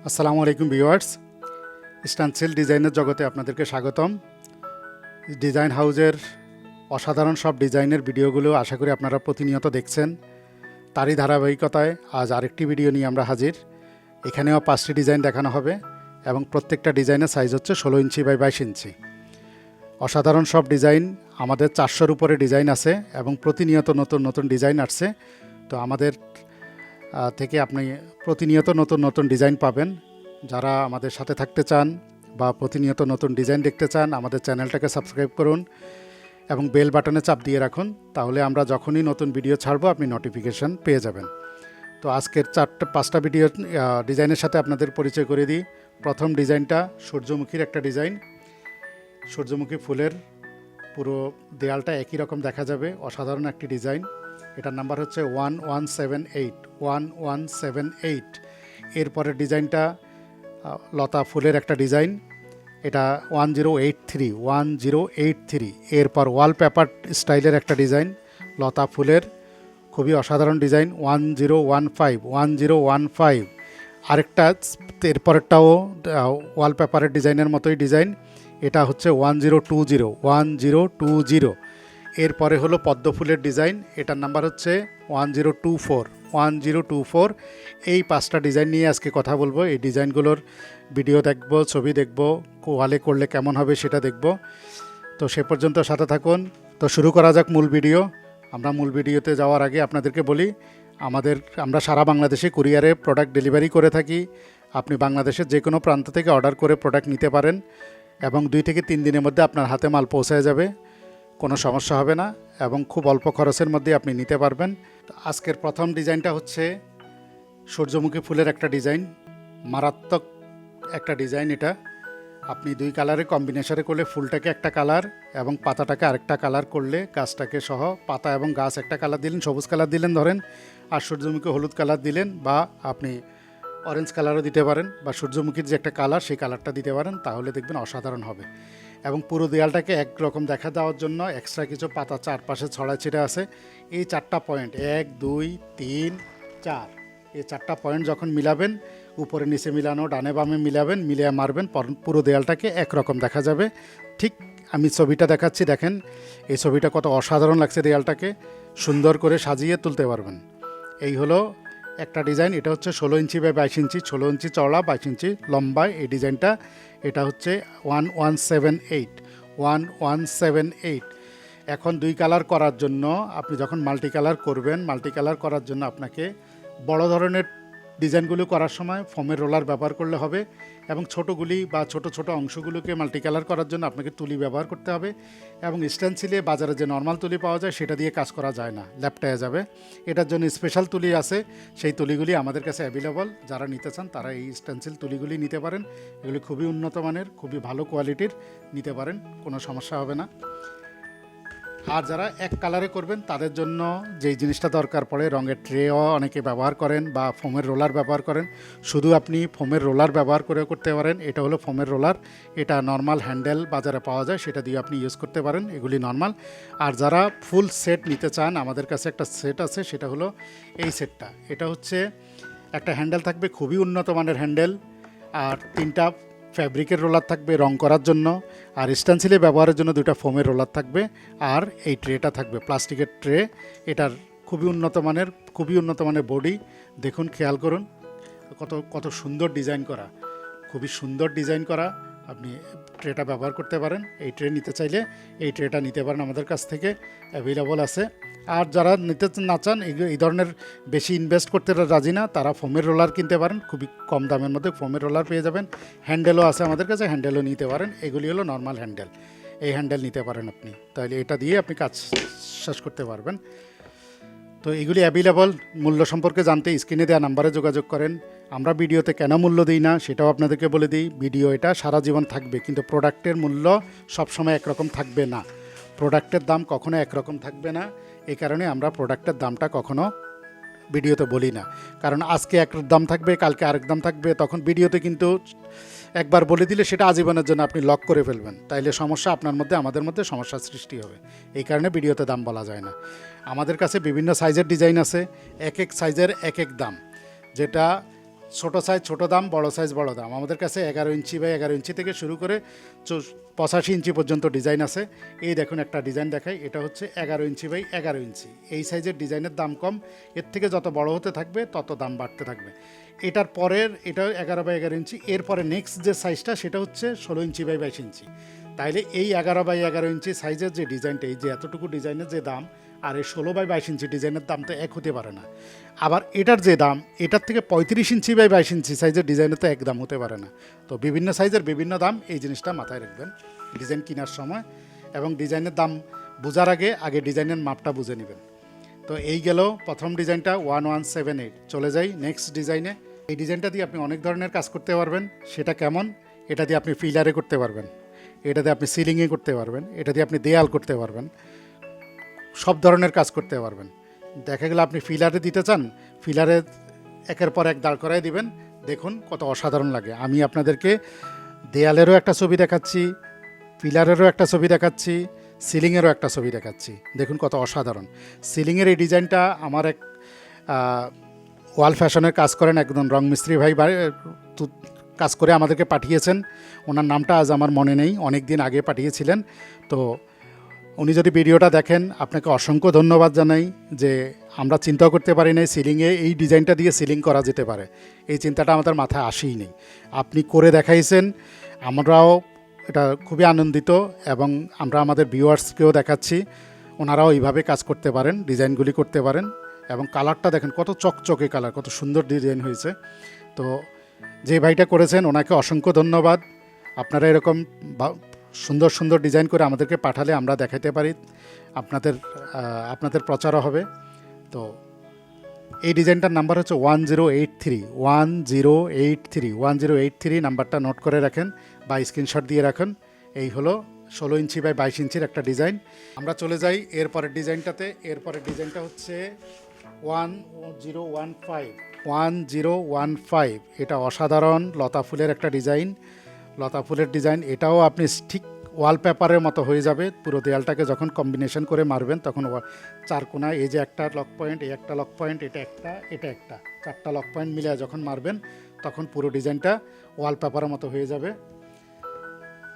আসসালামু আলাইকুম ভিউয়ার্স, স্ট্যানসিল ডিজাইনের জগতে আপনাদেরকে স্বাগতম। ডিজাইন হাউজের অসাধারণ সব ডিজাইনের ভিডিওগুলো আশা করি আপনারা প্রতিনিয়ত দেখছেন। তারই ধারাবাহিকতায় আজ আরেকটি ভিডিও নিয়ে আমরা হাজির। এখানেও 5টি ডিজাইন দেখানো হবে এবং প্রত্যেকটা ডিজাইনের সাইজ হচ্ছে 16 ইঞ্চি বাই 22 ইঞ্চি। অসাধারণ সব ডিজাইন, আমাদের 400-র উপরে ডিজাইন আছে এবং প্রতিনিয়ত নতুন নতুন ডিজাইন আসছে। তো আমাদের থেকে আপনি প্রতিনিয়ত নতুন নতুন ডিজাইন পাবেন। যারা আমাদের সাথে থাকতে চান বা প্রতিনিয়ত নতুন ডিজাইন দেখতে চান, আমাদের চ্যানেলটাকে সাবস্ক্রাইব করুন এবং বেল বাটনে চাপ দিয়ে রাখুন, তাহলে আমরা যখনই নতুন ভিডিও ছাড়বো আপনি নোটিফিকেশান পেয়ে যাবেন। তো আজকের 5টা ভিডিও ডিজাইনের সাথে আপনাদের পরিচয় করে দিই। প্রথম ডিজাইনটা সূর্যমুখীর একটা ডিজাইন। সূর্যমুখী ফুলের পুরো দেয়ালটা একই রকম দেখা যাবে, অসাধারণ একটি ডিজাইন। এটার নাম্বার হচ্ছে 1178। এরপরের ডিজাইনটা লতা ফুলের একটা ডিজাইন, এটা 1083। এরপর ওয়ালপেপার স্টাইলের একটা ডিজাইন, লতা ফুলের খুবই অসাধারণ ডিজাইন, 1015। আরেকটা এরপরেরটাও ওয়ালপেপারের ডিজাইনের মতোই ডিজাইন, এটা হচ্ছে 1020। এরপরে হলো পদ্ম ফুলের ডিজাইন, এটার নাম্বার হচ্ছে 1024। এই 5টা ডিজাইন নিয়ে আজকে কথা বলবো। এই ডিজাইনগুলোর ভিডিও দেখব, ছবি দেখব, ওয়ালে করলে কেমন হবে সেটা দেখব। তো সে পর্যন্ত সাথে থাকুন। তো শুরু করা যাক মূল ভিডিও। আমরা মূল ভিডিওতে যাওয়ার আগে আপনাদেরকে বলি, আমরা সারা বাংলাদেশে কুরিয়ারে প্রোডাক্ট ডেলিভারি করে থাকি। আপনি বাংলাদেশের যে কোনো প্রান্ত থেকে অর্ডার করে প্রোডাক্ট নিতে পারেন এবং 2 থেকে 3 দিনের মধ্যে আপনার হাতে মাল পৌঁছায় যাবে, কোনো সমস্যা হবে না এবং খুব অল্প খরচের মধ্যে আপনি নিতে পারবেন। আজকের প্রথম ডিজাইনটা হচ্ছে সূর্যমুখী ফুলের একটা ডিজাইন, মারাত্মক একটা ডিজাইন। এটা আপনি 2 কালারে কম্বিনেশনে করলে ফুলটাকে একটা কালার এবং পাতাটাকে আরেকটা কালার করলে, গাছটাকে সহ পাতা এবং গাছ একটা কালার দিলেন, সবুজ কালার দিলেন ধরেন, আর সূর্যমুখী হলুদ কালার দিলেন, বা আপনি অরেঞ্জ কালারও দিতে পারেন, বা সূর্যমুখীর যে একটা কালার সেই কালারটা দিতে পারেন, তাহলে দেখবেন অসাধারণ হবে। এবং পুরো দেয়ালটাকে একরকম দেখা দেওয়ার জন্য এক্সট্রা কিছু পাতা চারপাশে ছড়াছিটে আছে। এই 4টা পয়েন্ট 1 2 3 4, এই 4টা পয়েন্ট যখন মিলাবেন, উপরে নিচে মিলানো, ডানে বামে মিলাবেন, মিলিয়ে মারবেন, পুরো দেয়ালটাকে একরকম দেখা যাবে। ঠিক আমি ছবিটা দেখাচ্ছি, দেখেন এই ছবিটা কত অসাধারণ লাগছে। দেয়ালটাকে সুন্দর করে সাজিয়ে তুলতে পারবেন। এই হলো একটা ডিজাইন, এটা হচ্ছে 16 ইঞ্চি বাই 22 ইঞ্চি, 16 ইঞ্চি চওড়া, 22 ইঞ্চি লম্বায় এই ডিজাইনটা। এটা হচ্ছে 1178। এখন 2 কালার করার জন্য, আপনি যখন মাল্টি কালার করবেন, মাল্টি কালার করার জন্য আপনাকে বড় ধরনের ডিজাইনগুলো করার সময় ফোমের রোলার ব্যবহার করলে হবে, এবং ছোটোগুলি বা ছোট ছোট অংশগুলোকে মাল্টি কালার করার জন্য আপনাকে তুলি ব্যবহার করতে হবে। এবং স্টেনসিলে বাজারে যে নর্মাল তুলি পাওয়া যায় সেটা দিয়ে কাজ করা যায় না, ল্যাপটায় যাবে। এটার জন্য স্পেশাল তুলি আছে, সেই তুলিগুলি আমাদের কাছে অ্যাভেলেবল। যারা নিতে চান তারা এই স্টেনসিল তুলিগুলি নিতে পারেন। এগুলি খুবই উন্নত মানের, খুবই ভালো কোয়ালিটির, নিতে পারেন, কোনো সমস্যা হবে না। আর যারা এক কালারে করবেন তাদের জন্য যেই জিনিসটা দরকার পড়ে, রঙের ট্রেও অনেকে ব্যবহার করেন বা ফোমের রোলার ব্যবহার করেন। শুধু আপনি ফোমের রোলার ব্যবহার করে করতে পারেন। এটা হলো ফোমের রোলার, এটা নর্মাল হ্যান্ডেল বাজারে পাওয়া যায়, সেটা দিয়ে আপনি ইউজ করতে পারেন, এগুলি নর্মাল। আর যারা ফুল সেট নিতে চান, আমাদের কাছে একটা সেট আছে, সেটা হলো এই সেটটা। এটা হচ্ছে একটা হ্যান্ডেল থাকবে, খুবই উন্নত মানের হ্যান্ডেল, আর 3টা ফ্যাব্রিকের রোলার থাকবে রং করার জন্য, আর স্টেনসিলে ব্যবহারের জন্য 2টা ফোমের রোলার থাকবে, আর এই ট্রেটা থাকবে প্লাস্টিকের ট্রে। এটার খুবই উন্নত মানের বডি, দেখুন, খেয়াল করুন কত কত সুন্দর ডিজাইন করা, খুবই সুন্দর ডিজাইন করা। আপনি ট্রেটা ব্যবহার করতে পারেন। এই ট্রে নিতে চাইলে এই ট্রেটা নিতে পারেন, আমাদের কাছ থেকে অ্যাভেলেবল আছে। আর যারা নিতে না চান, এই ধরনের বেশি ইনভেস্ট করতে রাজি না, তারা ফোমের রোলার কিনতে পারেন, খুবই কম দামের মধ্যে ফোমের রোলার পেয়ে যাবেন। হ্যান্ডেলও আছে আমাদের কাছে, হ্যান্ডেলও নিতে পারেন। এগুলি হলো নর্মাল হ্যান্ডেল, এই হ্যান্ডেল নিতে পারেন আপনি, তাহলে এটা দিয়ে আপনি কাজ শেষ করতে পারবেন। তো এগুলি অ্যাভেলেবল। মূল্য সম্পর্কে জানতে স্ক্রিনে দেওয়া নাম্বারে যোগাযোগ করেন। আমরা ভিডিওতে কেন মূল্য দিই না সেটাও আপনাদেরকে বলে দিই। ভিডিও এটা সারা জীবন থাকবে, কিন্তু প্রোডাক্টের মূল্য সবসময় একরকম থাকবে না, প্রোডাক্টের দাম কখনো একরকম থাকবে না। এই কারণে আমরা প্রোডাক্টের দামটা কখনো ভিডিওতে বলি না, কারণ আজকে এক দাম থাকবে, কালকে আরেক দাম থাকবে, তখন ভিডিওতে কিন্তু একবার বলে দিলে সেটা আজীবনের জন্য আপনি লক করে ফেলবেন, তাইলে সমস্যা আপনার মধ্যে, আমাদের মধ্যে সমস্যার সৃষ্টি হবে। এই কারণে ভিডিওতে দাম বলা যায় না। আমাদের কাছে বিভিন্ন সাইজের ডিজাইন আছে, এক এক সাইজের এক এক দাম। যেটা ছোট সাইজ ছোট দাম, বড় সাইজ বড় দাম। আমাদের কাছে 11 ইঞ্চি বাই 11 ইঞ্চি থেকে শুরু করে 85 ইঞ্চি পর্যন্ত ডিজাইন আছে। এই দেখুন একটা ডিজাইন দেখাই, এটা হচ্ছে 11 ইঞ্চি বাই 11 ইঞ্চি। এই সাইজের ডিজাইনের দাম কম, এর থেকে যত বড় হতে থাকবে তত দাম বাড়তে থাকবে। এটার পরের এটা 11 বাই 11 ইঞ্চি, এরপরে নেক্সট যে সাইজটা সেটা হচ্ছে 16 ইঞ্চি বাই 22 ইঞ্চি। তাইলে এই 11 বাই 11 ইঞ্চি সাইজের যে ডিজাইনটা, এই যে এতটুকু ডিজাইনের যে দাম, আর এই 16 বাই 22 ইঞ্চি ডিজাইনের দাম তো এক হতে পারে না। আবার এটার যে দাম, এটার থেকে 35 ইঞ্চি বাই 22 ইঞ্চি সাইজের ডিজাইনের তো এক দাম হতে পারে না। তো বিভিন্ন সাইজের বিভিন্ন দাম, এই জিনিসটা মাথায় রাখবেন ডিজাইন কেনার সময়, এবং ডিজাইনের দাম বোঝার আগে ডিজাইনের মাপটা বুঝে নেবেন। তো এই গেল প্রথম ডিজাইনটা 1178। চলে যাই নেক্সট ডিজাইনে। এই ডিজাইনটা দিয়ে আপনি অনেক ধরনের কাজ করতে পারবেন। সেটা কেমন? এটা দিয়ে আপনি ফিলারে করতে পারবেন, এটা দিয়ে আপনি সিলিংয়ে করতে পারবেন, এটা দিয়ে আপনি দেয়াল করতে পারবেন, সব ধরনের কাজ করতে পারবেন। দেখা গেল আপনি ফিলারে দিতে চান, ফিলারে একের পর এক দাঁড় করায় দিবেন, দেখুন কত অসাধারণ লাগে। আমি আপনাদেরকে দেয়ালেরও একটা ছবি দেখাচ্ছি, পিলারেরও একটা ছবি দেখাচ্ছি, সিলিংয়েরও একটা ছবি দেখাচ্ছি, দেখুন কত অসাধারণ। সিলিংয়ের এই ডিজাইনটা আমার এক ওয়াল ফ্যাশনের কাজ করেন একজন রং মিস্ত্রি ভাই কাজ করে আমাদেরকে পাঠিয়েছেন। ওনার নামটা আজ আমার মনে নেই, অনেক দিন আগে পাঠিয়েছিলেন। তো উনি যদি ভিডিওটা দেখেন, আপনাকে অসংখ্য ধন্যবাদ জানাই যে আমরা চিন্তাও করতে পারি নাই সিলিংয়ে এই ডিজাইনটা দিয়ে সিলিং করা যেতে পারে। এই চিন্তাটা আমাদের মাথায় আসেই নেই, আপনি করে দেখাইছেন। আমরাও এটা খুবই আনন্দিত, এবং আমরা আমাদের ভিউয়ার্সকেও দেখাচ্ছি ওনারাও এইভাবে কাজ করতে পারেন, ডিজাইনগুলি করতে পারেন। এবং কালারটা দেখেন কত চকচকে কালার, কত সুন্দর ডিজাইন হয়েছে। তো যে ভাইটা করেছেন ওনাকে অসংখ্য ধন্যবাদ। আপনারা এরকম সুন্দর সুন্দর ডিজাইন করে আমাদেরকে পাঠালে আমরা দেখাতে পারি, আপনাদের প্রচারও হবে। তো এই ডিজাইনটার নাম্বার হচ্ছে 1083 নাম্বারটা নোট করে রাখেন বা স্ক্রিনশট দিয়ে রাখুন। এই হলো 16 ইঞ্চি বাই 22 ইঞ্চির একটা ডিজাইন। আমরা চলে যাই এরপরের ডিজাইনটাতে। এরপরের ডিজাইনটা হচ্ছে 1015। এটা অসাধারণ লতা ফুলের একটা ডিজাইন, লতা ফুলের ডিজাইন। এটাও আপনি ঠিক ওয়ালপেপারের মতো হয়ে যাবে। পুরো দেয়ালটাকে যখন কম্বিনেশন করে মারবেন তখন চার কোনায় এই যে একটা লক পয়েন্ট, এই একটা লক পয়েন্ট, এটা একটা, চারটা লক পয়েন্ট মিলে যখন মারবেন তখন পুরো ডিজাইনটা ওয়ালপেপারের মতো হয়ে যাবে।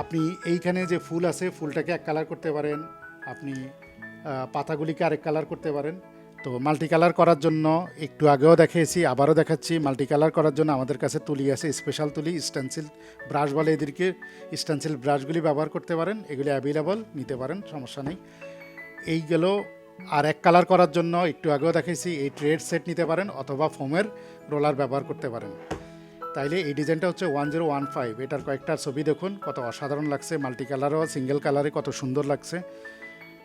আপনি এইখানে যে ফুল আছে, ফুলটাকে এক কালার করতে পারেন, আপনি পাতাগুলিকে আরেক কালার করতে পারেন। তো মাল্টি কালার করার জন্য একটু আগেও দেখিয়েছি, আবারও দেখাচ্ছি। মাল্টি কালার করার জন্য আমাদের কাছে তুলি আছে, স্পেশাল তুলি, স্টেনসিল ব্রাশ বলে এদেরকে। স্টেনসিল ব্রাশগুলি ব্যবহার করতে পারেন, এগুলি অ্যাভেলেবল, নিতে পারেন, সমস্যা নেই। এই গেল। আর এক কালার করার জন্য একটু আগেও দেখিয়েছি, এই ট্রেড সেট নিতে পারেন অথবা ফোমের রোলার ব্যবহার করতে পারেন। তাইলে এই ডিজাইনটা হচ্ছে 1015। এটার কয়েকটা ছবি দেখুন কত অসাধারণ লাগছে, মাল্টি কালারও সিঙ্গেল কালারে কত সুন্দর লাগছে।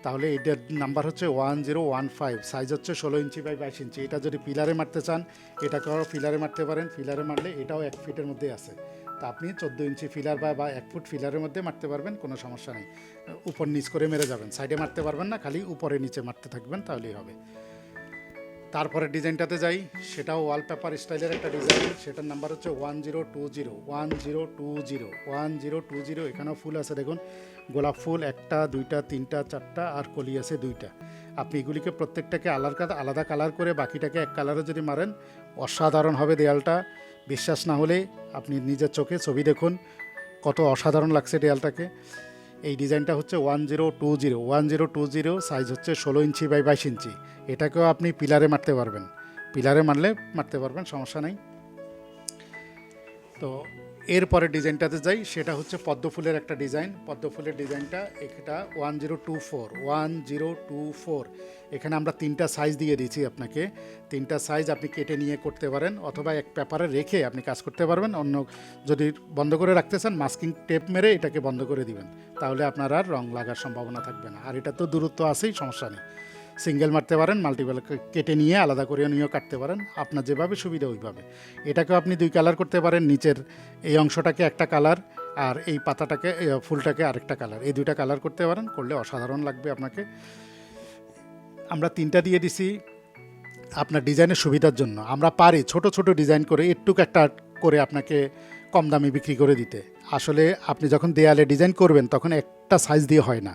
তাহলে এটার নাম্বার হচ্ছে 1015, সাইজ হচ্ছে 16 ইঞ্চি বাই 22 ইঞ্চি। এটা যদি পিলারে মারতে চান এটাকেও পিলারে মারতে পারেন, পিলারে মারলে এটাও 1 ফিটের মধ্যে আছে। তা আপনি 14 ইঞ্চি ফিলার বা 1 ফুট ফিলারের মধ্যে মারতে পারবেন, কোনো সমস্যা নেই। উপর নিচ করে মেরে যাবেন, সাইডে মারতে পারবেন না, খালি উপরে নিচে মারতে থাকবেন, তাহলেই হবে। তারপরে ডিজাইনটাতে যাই, সেটাও ওয়ালপেপার স্টাইলের একটা ডিজাইন। সেটার নাম্বার হচ্ছে 1020। এখানেও ফুল আছে দেখুন, গোলাপ ফুল 1টা 2টা 3টা 4টা, আর কলি আছে 2টা। আপনি এগুলিকে প্রত্যেকটাকে আলাদা কালার করে বাকিটাকে এক কালারে যদি মারেন অসাধারণ হবে দেয়ালটা। বিশ্বাস না হলে আপনি নিজের চোখে ছবি দেখুন কত অসাধারণ লাগছে দেয়ালটাকে। এই ডিজাইনটা হচ্ছে 1020, সাইজ হচ্ছে 16 ইঞ্চি বাই 22 ইঞ্চি। এটাকেও আপনি পিলারে মারতে পারবেন, পিলারে মারতে পারবেন, সমস্যা নেই। তো এরপরে ডিজাইনটাতে যাই, সেটা হচ্ছে পদ্ম ফুলের একটা ডিজাইন। পদ্ম ফুলের ডিজাইনটা এটা 1024। এখানে আমরা 3টা সাইজ দিয়ে দিয়েছি আপনাকে। 3টা সাইজ আপনি কেটে নিয়ে করতে পারেন, অথবা এক পেপারে রেখে আপনি কাজ করতে পারবেন। অন্য যদি বন্ধ করে রাখতে চান, মাস্কিং টেপ মেরে এটাকে বন্ধ করে দিবেন, তাহলে আপনার আর রং লাগার সম্ভাবনা থাকবে না। আর এটা তো দূরত্ব আছেই, সমস্যা নেই। সিঙ্গেল মারতে পারেন, মাল্টিপল কেটে নিয়ে আলাদা করে নিয়েও কাটতে পারেন, আপনার যেভাবে সুবিধা ওইভাবে। এটাকেও আপনি 2 কালার করতে পারেন, নিচের এই অংশটাকে একটা কালার আর এই পাতাটাকে ফুলটাকে আরেকটা কালার, এই 2টা কালার করতে পারেন, করলে অসাধারণ লাগবে আপনাকে। আমরা 3টা দিয়ে দিছি আপনার ডিজাইনের সুবিধার জন্য। আমরা পারি ছোট ছোট ডিজাইন করে একটুক একটা করে আপনাকে কম দামে বিক্রি করে দিতে। আসলে আপনি যখন দেয়ালে ডিজাইন করবেন তখন একটা সাইজ দিয়ে হয় না,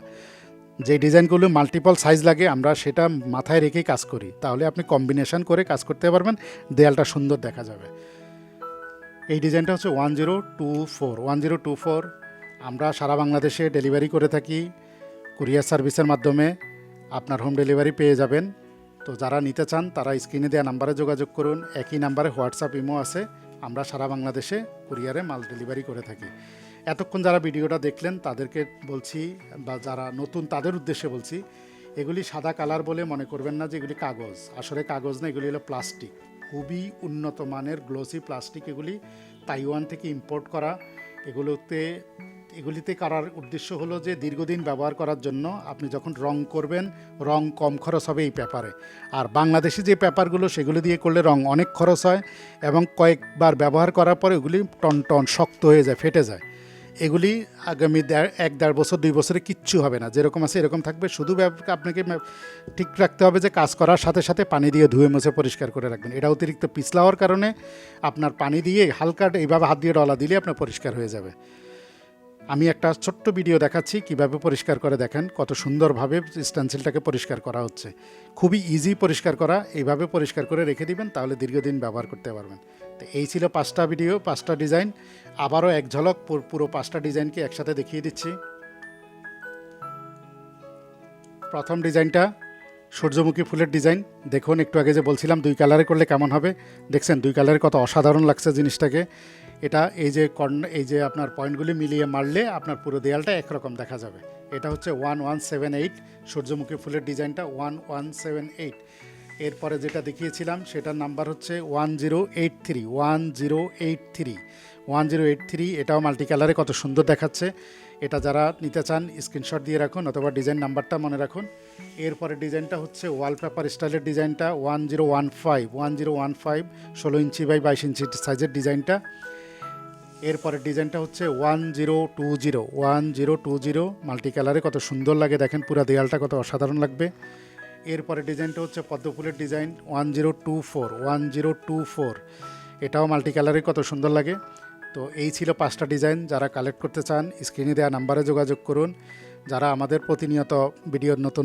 যে ডিজাইনগুলো মাল্টিপল সাইজ লাগে আমরা সেটা মাথায় রেখেই কাজ করি, তাহলে আপনি কম্বিনেশন করে কাজ করতে পারবেন, দেয়ালটা সুন্দর দেখা যাবে। এই ডিজাইনটা হচ্ছে 1024 আমরা সারা বাংলাদেশে ডেলিভারি করে থাকি কুরিয়ার সার্ভিসের মাধ্যমে। আপনার হোম ডেলিভারি পেয়ে যাবেন। তো যারা নিতে চান তারা স্ক্রিনে দেওয়া নাম্বারে যোগাযোগ করুন। একই নাম্বারে হোয়াটসঅ্যাপ ইমো আছে। আমরা সারা বাংলাদেশে কুরিয়ারে মাল ডেলিভারি করে থাকি। এতক্ষণ যারা ভিডিওটা দেখলেন তাদেরকে বলছি, বা যারা নতুন তাদের উদ্দেশ্যে বলছি, এগুলি সাদা কালার বলে মনে করবেন না যে এগুলি কাগজ। আসলে কাগজ না, এগুলি হলো প্লাস্টিক, খুবই উন্নত মানের গ্লোসি প্লাস্টিক। এগুলি তাইওয়ান থেকে ইম্পোর্ট করা। এগুলিতে করার উদ্দেশ্য হলো যে দীর্ঘদিন ব্যবহার করার জন্য। আপনি যখন রং করবেন, রং কম খরচ হবে এই পেপারে। আর বাংলাদেশি যে পেপারগুলো সেগুলো দিয়ে করলে রং অনেক খরচ হয়, এবং কয়েকবার ব্যবহার করার পরে এগুলি টন শক্ত হয়ে যায়, ফেটে যায়। এগুলি আগামী 1-1.5 বছর 2 বছরে কিচ্ছু হবে না, যেরকম আছে এরকম থাকবে। শুধু আপনাকে ঠিক রাখতে হবে যে কাজ করার সাথে সাথে পানি দিয়ে ধুয়ে মুছে পরিষ্কার করে রাখবেন। এটা অতিরিক্ত পিছলা হওয়ার কারণে আপনার পানি দিয়ে হালকা এইভাবে হাত দিয়ে ডলা দিলে আপনার পরিষ্কার হয়ে যাবে। আমি একটা ছোট্ট ভিডিও দেখাচ্ছি কিভাবে পরিষ্কার করে, দেখেন কত সুন্দরভাবে স্টেনসিলটাকে পরিষ্কার করা হচ্ছে। খুবই ইজি পরিষ্কার করা। এইভাবে পরিষ্কার করে রেখে দিবেন, তাহলে দীর্ঘদিন ব্যবহার করতে পারবেন। তো এই ছিল 5টা ভিডিও, 5টা ডিজাইন। আবারও এক ঝলক পুরো 5টা ডিজাইনকে একসাথে দেখিয়ে দিচ্ছি। প্রথম ডিজাইনটা সূর্যমুখী ফুলের ডিজাইন। দেখুন, একটু আগে যে বলছিলাম 2 কালারে করলে কেমন হবে, দেখছেন 2 কালারে কত অসাধারণ লাগছে জিনিসটাকে। এটা এই যে আপনার পয়েন্টগুলি মিলিয়ে মারলে আপনার পুরো দেয়ালটা একরকম দেখা যাবে। এটা হচ্ছে 1178 সূর্যমুখী ফুলের ডিজাইনটা 1178। এরপরে যেটা দেখিয়েছিলাম সেটার নাম্বার হচ্ছে 1083। এটাও মাল্টি কালারে কত সুন্দর দেখাচ্ছে। এটা যারা নিতে চান স্ক্রিনশট দিয়ে রাখুন, অথবা ডিজাইন নাম্বারটা মনে রাখুন। এরপরে ডিজাইনটা হচ্ছে ওয়ালপেপার স্টাইলের ডিজাইনটা 1015 16 ইঞ্চি বাই 22 ইঞ্চি সাইজের ডিজাইনটা। এরপরের ডিজাইনটা হচ্ছে 1020 মাল্টি কালারে কত সুন্দর লাগে, দেখেন পুরো দেয়ালটা কত অসাধারণ লাগবে। এরপরে ডিজাইনটা হচ্ছে পদ্মফুলের ডিজাইন 1024। এটাও মাল্টি কালারে কত সুন্দর লাগে। তো এই ছিল 5টা ডিজাইন। যারা কালেক্ট করতে চান স্ক্রিনে দেওয়া নাম্বারে যোগাযোগ করুন। যারা আমাদের প্রতিনিয়ত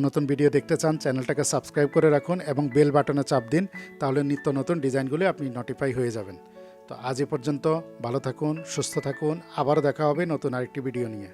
নতুন ভিডিও দেখতে চান চ্যানেলটাকে সাবস্ক্রাইব করে রাখুন এবং বেল বাটনে চাপ দিন, তাহলে নিত্য নতুন ডিজাইনগুলো আপনি নোটিফাই হয়ে যাবেন। তো আজ এ পর্যন্ত, ভালো থাকুন, সুস্থ থাকুন। আবারও দেখা হবে নতুন আরেকটি ভিডিও নিয়ে।